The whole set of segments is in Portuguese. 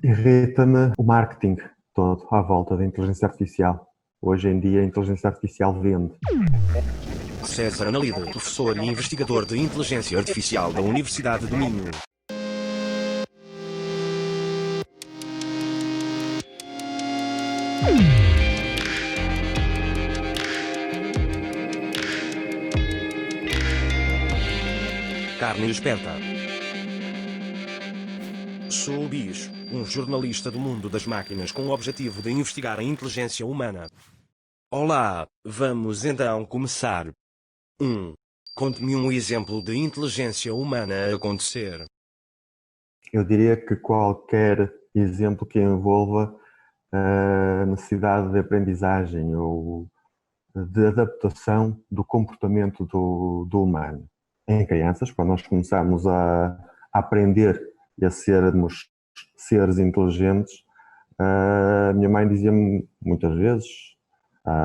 Irrita-me o marketing todo à volta da inteligência artificial. Hoje em dia a inteligência artificial vende. César Analide, professor e investigador de inteligência artificial da Universidade do Minho. Carne esperta. Sou o Bicho, um jornalista do mundo das máquinas com o objetivo de investigar a inteligência humana. Olá, vamos então começar. 1. Conte-me um exemplo de inteligência humana a acontecer. Eu diria que qualquer exemplo que envolva a necessidade de aprendizagem ou de adaptação do comportamento do humano. Em crianças, quando nós começamos a aprender e a sermos seres inteligentes, a minha mãe dizia-me muitas vezes: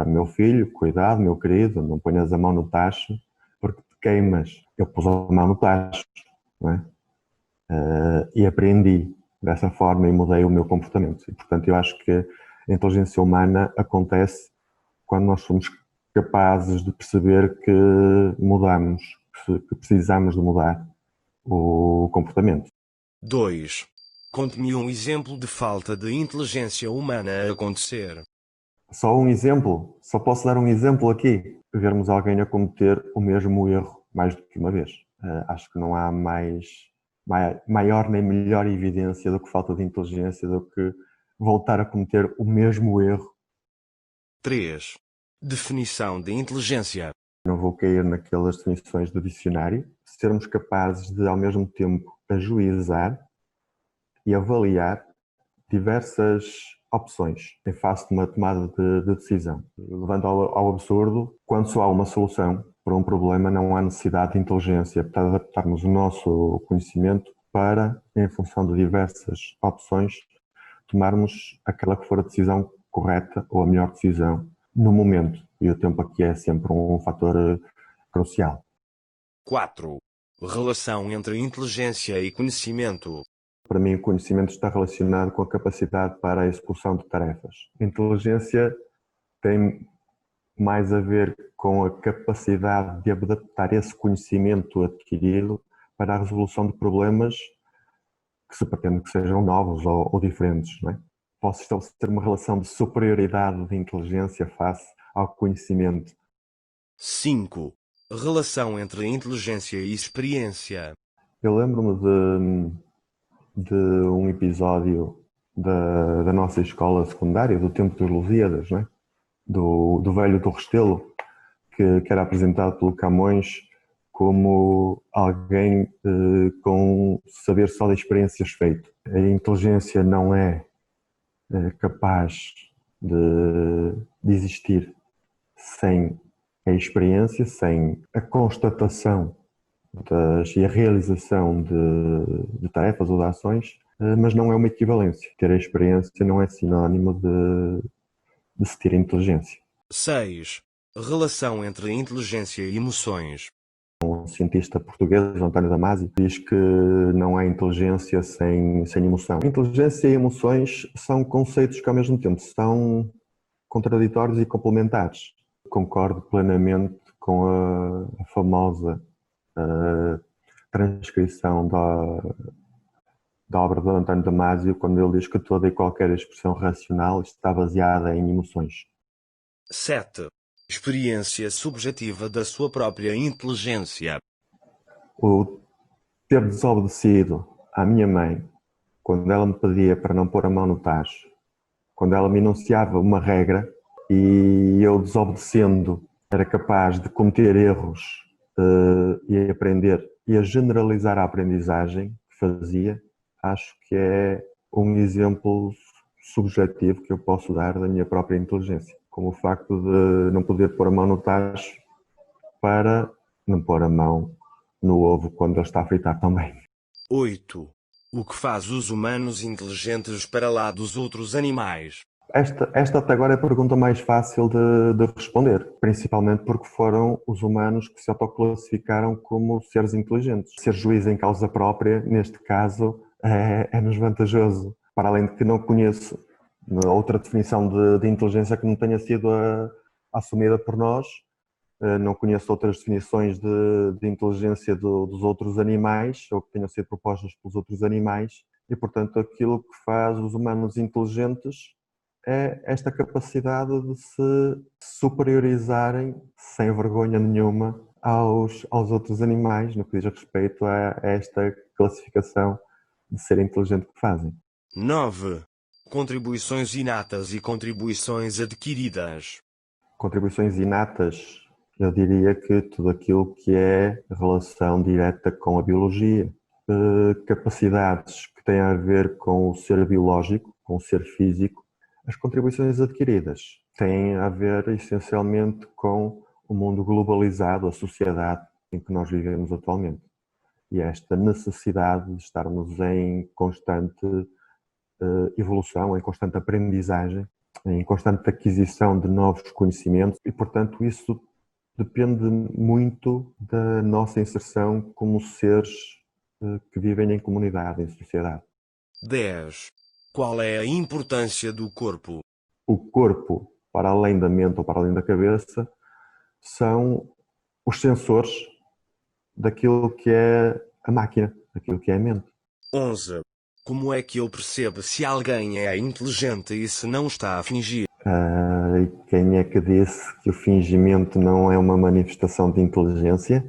meu filho, cuidado, meu querido, não ponhas a mão no tacho porque te queimas. Eu pus a mão no tacho, não é? E aprendi dessa forma e mudei o meu comportamento. E, portanto, eu acho que a inteligência humana acontece quando nós somos capazes de perceber que mudamos, que precisamos de mudar o comportamento. 2. Conte-me um exemplo de falta de inteligência humana a acontecer. Só um exemplo, só posso dar um exemplo aqui. Vermos alguém a cometer o mesmo erro mais do que uma vez. Acho que não há maior nem melhor evidência do que falta de inteligência do que voltar a cometer o mesmo erro. 3. Definição de inteligência. Não vou cair naquelas definições do dicionário. Sermos capazes de, ao mesmo tempo, ajuizar e avaliar diversas opções em face de uma tomada de decisão. Levando ao absurdo, quando só há uma solução para um problema, não há necessidade de inteligência para adaptarmos o nosso conhecimento para, em função de diversas opções, tomarmos aquela que for a decisão correta ou a melhor decisão no momento. E o tempo aqui é sempre um fator crucial. 4. Relação entre inteligência e conhecimento. Para mim, o conhecimento está relacionado com a capacidade para a execução de tarefas. A inteligência tem mais a ver com a capacidade de adaptar esse conhecimento adquirido para a resolução de problemas que se pretende que sejam novos ou diferentes, não é? Posso estabelecer uma relação de superioridade de inteligência face ao conhecimento. 5. Relação entre inteligência e experiência. Eu lembro-me de um episódio da nossa escola secundária, do tempo dos Lusíadas, não é? do velho do Restelo, que era apresentado pelo Camões como alguém com saber só de experiências feito. A inteligência não é capaz de existir sem a experiência, sem a constatação e a realização de tarefas ou de ações, mas não é uma equivalência. Ter a experiência não é sinónimo de se ter inteligência. 6. Relação entre inteligência e emoções. Um cientista português, António Damasio, diz que não há inteligência sem emoção. Inteligência e emoções são conceitos que ao mesmo tempo são contraditórios e complementares. Concordo plenamente com a famosa transcrição da obra de António Damasio, quando ele diz que toda e qualquer expressão racional está baseada em emoções. 7. Experiência subjetiva da sua própria inteligência. O ter desobedecido à minha mãe, quando ela me pedia para não pôr a mão no tacho, quando ela me enunciava uma regra e eu, desobedecendo, era capaz de cometer erros e aprender e a generalizar a aprendizagem que fazia, acho que é um exemplo subjetivo que eu posso dar da minha própria inteligência, como o facto de não poder pôr a mão no tacho para não pôr a mão no ovo quando ele está a fritar também. 8. O que faz os humanos inteligentes para lá dos outros animais? Esta até agora é a pergunta mais fácil de responder, principalmente porque foram os humanos que se autoclassificaram como seres inteligentes. Ser juiz em causa própria, neste caso, é-nos vantajoso. para além de que não conheço outra definição de inteligência que não tenha sido assumida por nós. Não conheço outras definições de inteligência dos outros animais ou que tenham sido propostas pelos outros animais e, portanto, aquilo que faz os humanos inteligentes é esta capacidade de se superiorizarem sem vergonha nenhuma aos outros animais no que diz respeito a esta classificação de ser inteligente que fazem. 9. Contribuições inatas e contribuições adquiridas. Contribuições inatas, eu diria que tudo aquilo que é relação direta com a biologia, capacidades que têm a ver com o ser biológico, com o ser físico. As contribuições adquiridas têm a ver essencialmente com o mundo globalizado, a sociedade em que nós vivemos atualmente. E esta necessidade de estarmos em constante evolução, em constante aprendizagem, em constante aquisição de novos conhecimentos e, portanto, isso depende muito da nossa inserção como seres que vivem em comunidade, em sociedade. 10. Qual é a importância do corpo? O corpo, para além da mente ou para além da cabeça, são os sensores daquilo que é a máquina, daquilo que é a mente. 11. Como é que eu percebo se alguém é inteligente e se não está a fingir? E quem é que disse que o fingimento não é uma manifestação de inteligência?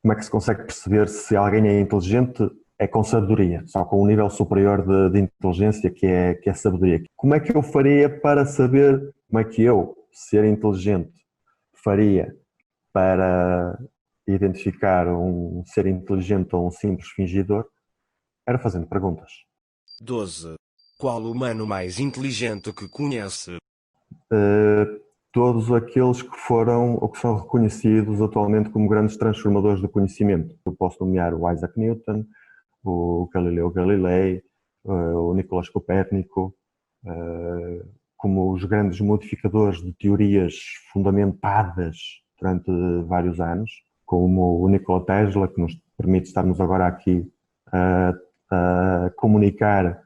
Como é que se consegue perceber se alguém é inteligente? É com sabedoria, só com um nível superior de inteligência que é sabedoria. Como é que eu faria para saber como é que eu, ser inteligente, faria para identificar um ser inteligente ou um simples fingidor? Era fazendo perguntas. 12. Qual o humano mais inteligente que conhece? Todos aqueles que foram ou que são reconhecidos atualmente como grandes transformadores do conhecimento. Eu posso nomear o Isaac Newton, o Galileu Galilei, o Nicolás Copérnico, como os grandes modificadores de teorias fundamentadas durante vários anos, como o Nikola Tesla, que nos permite estarmos agora aqui a comunicar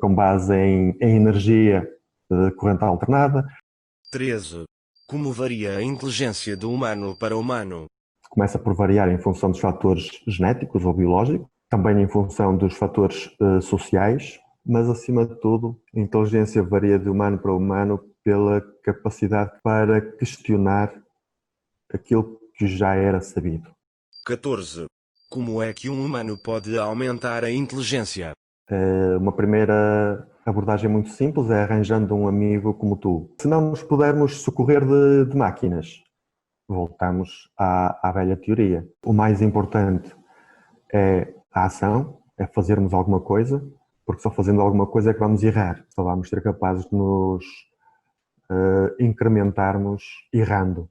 com base em energia corrente alternada. 13. Como varia a inteligência do humano para humano? Começa por variar em função dos fatores genéticos ou biológicos, também em função dos fatores sociais, mas acima de tudo, a inteligência varia de humano para humano pela capacidade para questionar aquilo que já era sabido. 14. Como é que um humano pode aumentar a inteligência? Uma primeira abordagem muito simples é arranjando um amigo como tu. Se não nos pudermos socorrer de máquinas, voltamos à velha teoria. O mais importante é a ação, é fazermos alguma coisa, porque só fazendo alguma coisa é que vamos errar. Só vamos ser capazes de nos incrementarmos errando.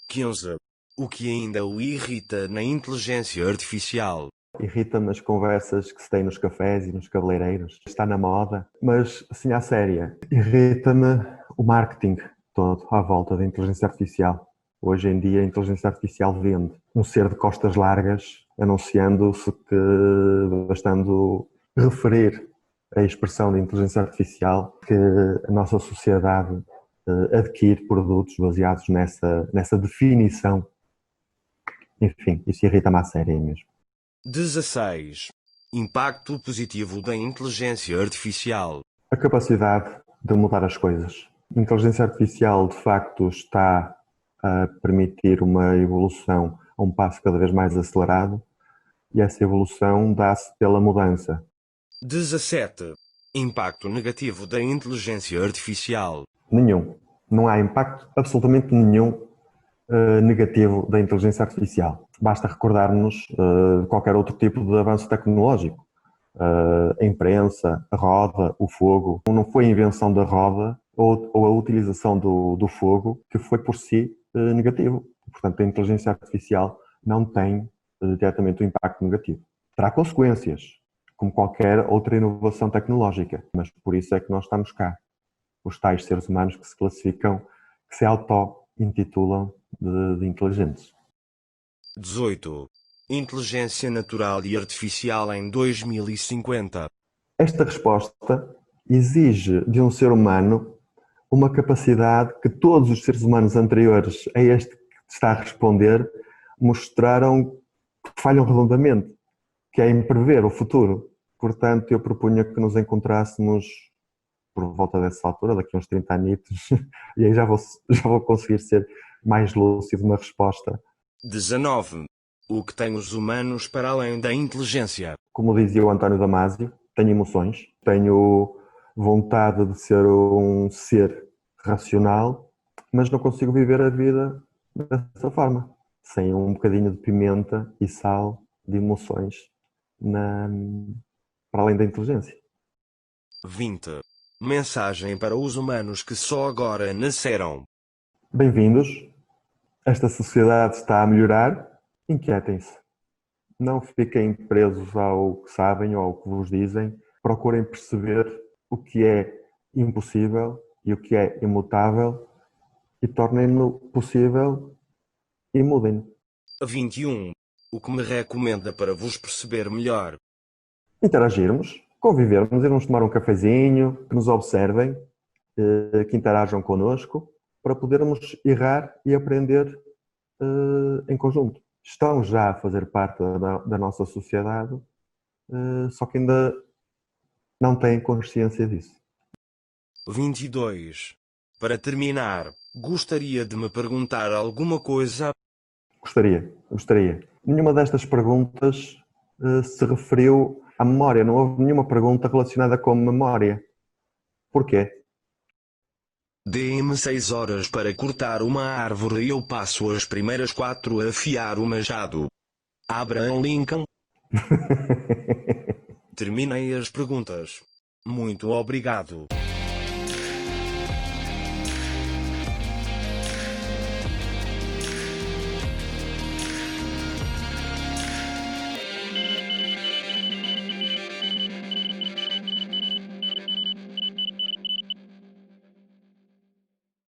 15. O que ainda o irrita na inteligência artificial? Irrita-me as conversas que se tem nos cafés e nos cabeleireiros. Está na moda, mas assim à séria. Irrita-me o marketing todo à volta da inteligência artificial. Hoje em dia a inteligência artificial vende um ser de costas largas anunciando-se que, bastando referir a expressão de inteligência artificial, que a nossa sociedade adquire produtos baseados nessa definição. Enfim, isso irrita-me à séria mesmo. 16. Impacto positivo da inteligência artificial. A capacidade de mudar as coisas. A inteligência artificial, de facto, está a permitir uma evolução a um passo cada vez mais acelerado e essa evolução dá-se pela mudança. 17. Impacto negativo da inteligência artificial. Nenhum. Não há impacto absolutamente nenhum negativo da inteligência artificial. Basta recordarmos qualquer outro tipo de avanço tecnológico. A imprensa, a roda, o fogo. Não foi a invenção da roda ou a utilização do fogo que foi por si negativo. Portanto, a inteligência artificial não tem diretamente um impacto negativo. Terá consequências, como qualquer outra inovação tecnológica, mas por isso é que nós estamos cá. Os tais seres humanos que se classificam, que se auto-intitulam de inteligentes. 18. Inteligência natural e artificial em 2050. Esta resposta exige de um ser humano uma capacidade que todos os seres humanos anteriores a este que está a responder mostraram que falham redondamente, que é em prever o futuro. Portanto, eu propunha que nos encontrássemos por volta dessa altura, daqui a uns 30 anitos, e aí já vou conseguir ser mais lúcido na resposta. 19. O que têm os humanos para além da inteligência? Como dizia o António Damasio, tenho emoções, tenho vontade de ser um ser racional, mas não consigo viver a vida dessa forma, sem um bocadinho de pimenta e sal de emoções para além da inteligência. 20. Mensagem para os humanos que só agora nasceram. Bem-vindos. Esta sociedade está a melhorar. Inquietem-se. Não fiquem presos ao que sabem ou ao que vos dizem. Procurem perceber o que é impossível e o que é imutável e tornem-no possível e mudem. 21. O que me recomenda para vos perceber melhor? Interagirmos, convivermos, irmos tomar um cafezinho, que nos observem, que interajam connosco, para podermos errar e aprender em conjunto. Estão já a fazer parte da nossa sociedade, só que ainda não têm consciência disso. 22. Para terminar, gostaria de me perguntar alguma coisa? Gostaria. Nenhuma destas perguntas se referiu à memória. Não houve nenhuma pergunta relacionada com memória. Porquê? Dê-me 6 horas para cortar uma árvore e eu passo as primeiras 4 a afiar o machado. Abraham Lincoln. Terminei as perguntas. Muito obrigado.